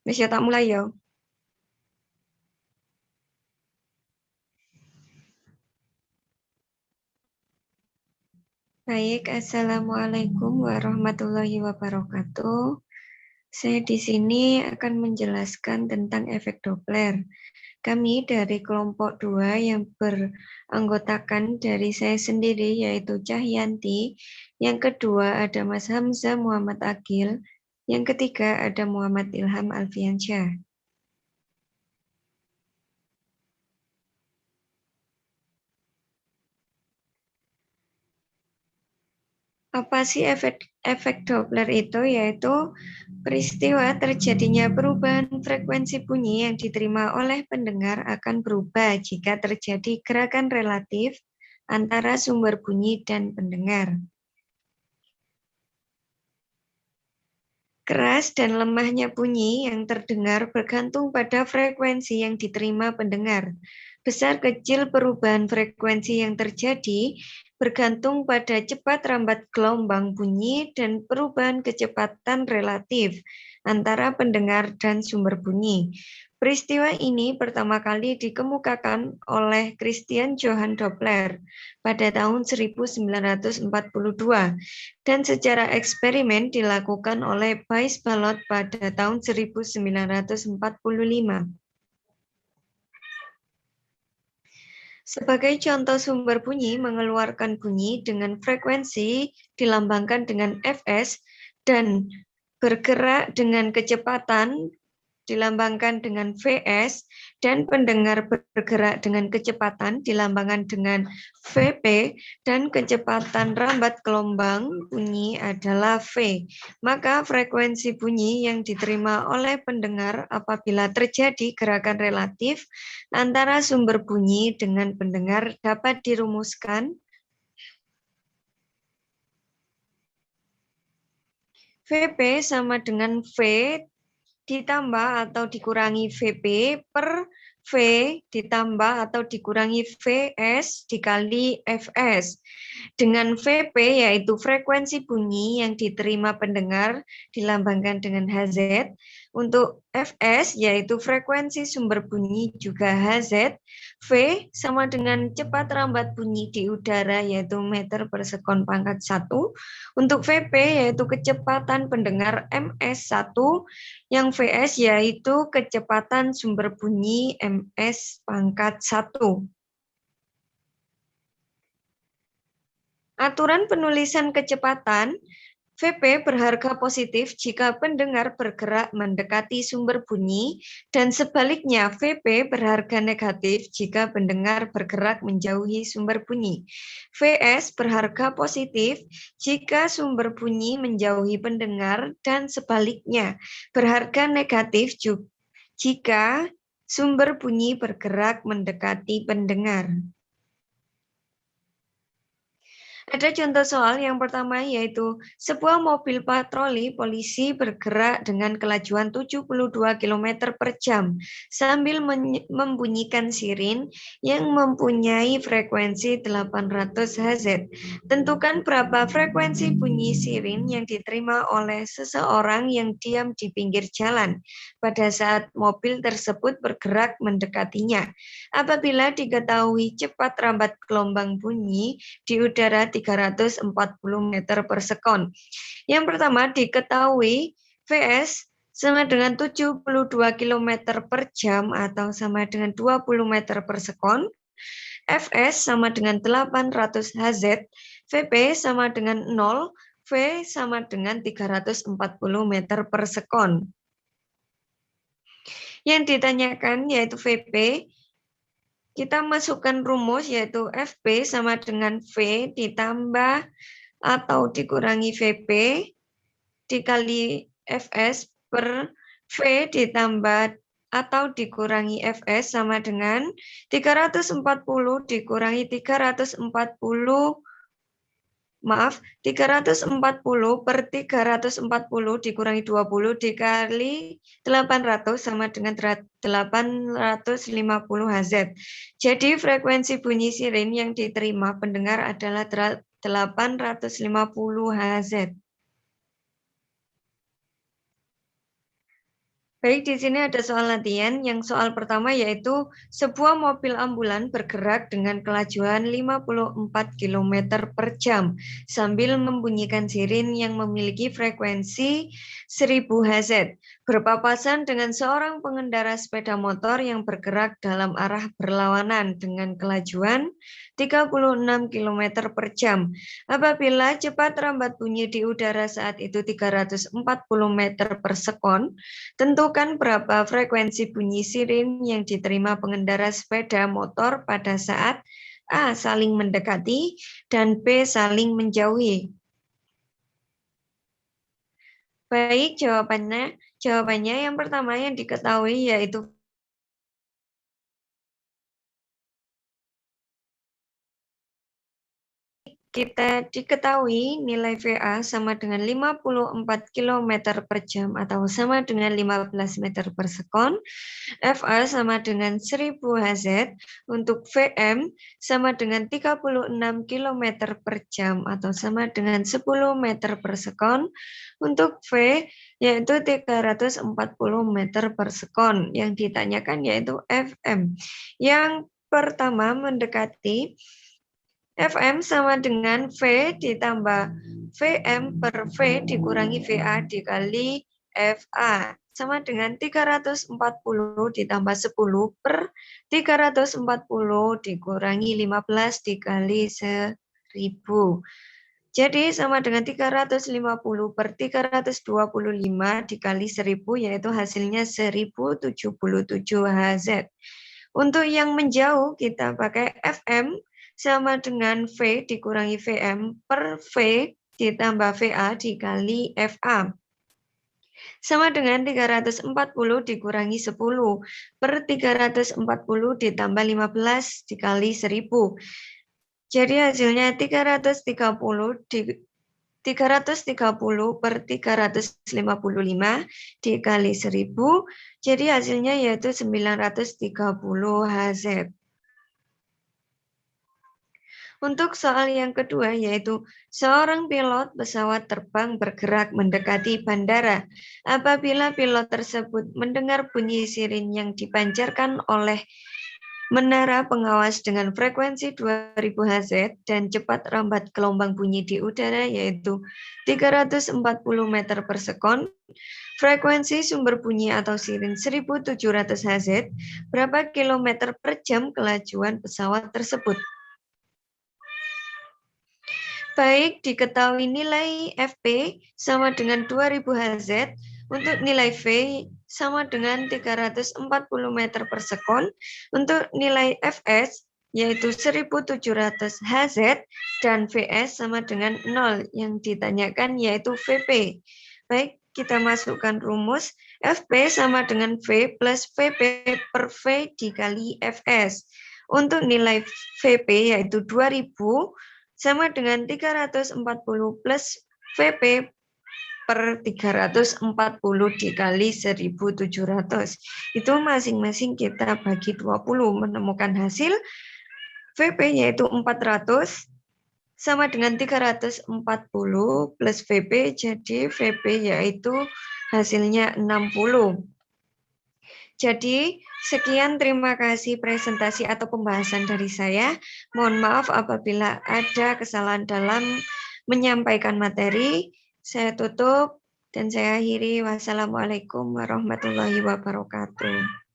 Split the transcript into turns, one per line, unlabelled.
Wis ya tak mulai ya. Baik, Assalamualaikum warahmatullahi wabarakatuh. Saya di sini akan menjelaskan tentang efek Doppler. Kami dari kelompok 2 yang beranggotakan dari saya sendiri yaitu Cahyanti. Yang kedua ada Mas Hamzah Muhammad Akil. Yang ketiga ada Muhammad Ilham Alfiansyah. Apa sih efek Doppler itu? Yaitu peristiwa terjadinya perubahan frekuensi bunyi yang diterima oleh pendengar akan berubah jika terjadi gerakan relatif antara sumber bunyi dan pendengar. Keras dan lemahnya bunyi yang terdengar bergantung pada frekuensi yang diterima pendengar. Besar kecil perubahan frekuensi yang terjadi bergantung pada cepat rambat gelombang bunyi dan perubahan kecepatan relatif antara pendengar dan sumber bunyi. Peristiwa ini pertama kali dikemukakan oleh Christian Johann Doppler pada tahun 1942 dan secara eksperimen dilakukan oleh Weis-Ballot pada tahun 1945. Sebagai contoh sumber bunyi mengeluarkan bunyi dengan frekuensi dilambangkan dengan Fs dan bergerak dengan kecepatan dilambangkan dengan Vs dan pendengar bergerak dengan kecepatan dilambangkan dengan Vp dan kecepatan rambat gelombang bunyi adalah V. Maka frekuensi bunyi yang diterima oleh pendengar apabila terjadi gerakan relatif antara sumber bunyi dengan pendengar dapat dirumuskan Vp sama dengan V ditambah atau dikurangi Vp per V ditambah atau dikurangi Vs dikali Fs. Dengan Vp yaitu frekuensi bunyi yang diterima pendengar dilambangkan dengan Hz. Untuk Fs yaitu frekuensi sumber bunyi juga Hz. V sama dengan cepat rambat bunyi di udara yaitu meter per sekon pangkat 1. Untuk Vp yaitu kecepatan pendengar ms1 yang Vs yaitu kecepatan sumber bunyi ms pangkat 1. Aturan penulisan kecepatan Vp berharga positif jika pendengar bergerak mendekati sumber bunyi dan sebaliknya Vp berharga negatif jika pendengar bergerak menjauhi sumber bunyi. Vs berharga positif jika sumber bunyi menjauhi pendengar dan sebaliknya berharga negatif jika sumber bunyi bergerak mendekati pendengar. Ada contoh soal yang pertama yaitu sebuah mobil patroli polisi bergerak dengan kelajuan 72 km per jam sambil membunyikan sirin yang mempunyai frekuensi 800 Hz. Tentukan berapa frekuensi bunyi sirin yang diterima oleh seseorang yang diam di pinggir jalan pada saat mobil tersebut bergerak mendekatinya. Apabila diketahui cepat rambat gelombang bunyi di udara 340 meter per sekon. Yang pertama diketahui Vs sama dengan 72 km per jam atau sama dengan 20 meter per sekon. Fs sama dengan 800 Hz, Vp sama dengan 0, V sama dengan 340 meter per sekon. Yang ditanyakan yaitu Vp, kita masukkan rumus yaitu Fp sama dengan V ditambah atau dikurangi Vp dikali Fs per V ditambah atau dikurangi Fs sama dengan 340 dikurangi 340 per 340 dikurangi 20 dikali 800 sama dengan 850 Hz. Jadi frekuensi bunyi sirin yang diterima pendengar adalah 850 Hz. Baik, di sini ada soal latihan. Yang soal pertama yaitu sebuah mobil ambulan bergerak dengan kelajuan 54 km per jam sambil membunyikan sirin yang memiliki frekuensi 1000 Hz. Berpapasan dengan seorang pengendara sepeda motor yang bergerak dalam arah berlawanan dengan kelajuan 36 km per jam. Apabila cepat rambat bunyi di udara saat itu 340 meter per sekon, tentukan berapa frekuensi bunyi sirin yang diterima pengendara sepeda motor pada saat A. Saling mendekati dan B. Saling menjauhi. Baik, jawabannya yang pertama yang diketahui yaitu kita diketahui nilai VA sama dengan 54 km per jam atau sama dengan 15 meter per sekon. FA sama dengan 1000 Hz. Untuk VM sama dengan 36 km per jam atau sama dengan 10 meter per sekon. Untuk V yaitu 340 meter per sekon. Yang ditanyakan yaitu FM. Yang pertama mendekati FM sama dengan V ditambah VM per V dikurangi VA dikali FA. Sama dengan 340 ditambah 10 per 340 dikurangi 15 dikali 1000. Jadi sama dengan 350 per 325 dikali 1000 yaitu hasilnya 1077 Hz. Untuk yang menjauh kita pakai FM sama dengan V dikurangi VM per V ditambah VA dikali FA. Sama dengan 340 dikurangi 10 per 340 ditambah 15 dikali 1000. Jadi hasilnya 330 per 355 dikali 1000. Jadi hasilnya yaitu 930 Hz. Untuk soal yang kedua yaitu seorang pilot pesawat terbang bergerak mendekati bandara. Apabila pilot tersebut mendengar bunyi sirin yang dipancarkan oleh menara pengawas dengan frekuensi 2000 Hz dan cepat rambat gelombang bunyi di udara yaitu 340 meter per sekon, frekuensi sumber bunyi atau sirin 1700 Hz, berapa kilometer per jam kelajuan pesawat tersebut? Baik, diketahui nilai FP sama dengan 2000 Hz, untuk nilai V sama dengan 340 meter per sekon, untuk nilai Fs yaitu 1700 Hz, dan Vs sama dengan 0, yang ditanyakan yaitu Vp. Baik, kita masukkan rumus, Fp sama dengan V plus Vp per V dikali Fs. Untuk nilai Vp yaitu 2000, sama dengan 340 plus VP per 340 dikali 1700. Itu masing-masing kita bagi 20, menemukan hasil VP yaitu 400 sama dengan 340 plus VP, jadi VP yaitu hasilnya 60. Jadi, sekian terima kasih presentasi atau pembahasan dari saya. Mohon maaf apabila ada kesalahan dalam menyampaikan materi. Saya tutup dan saya akhiri. Wassalamualaikum warahmatullahi wabarakatuh.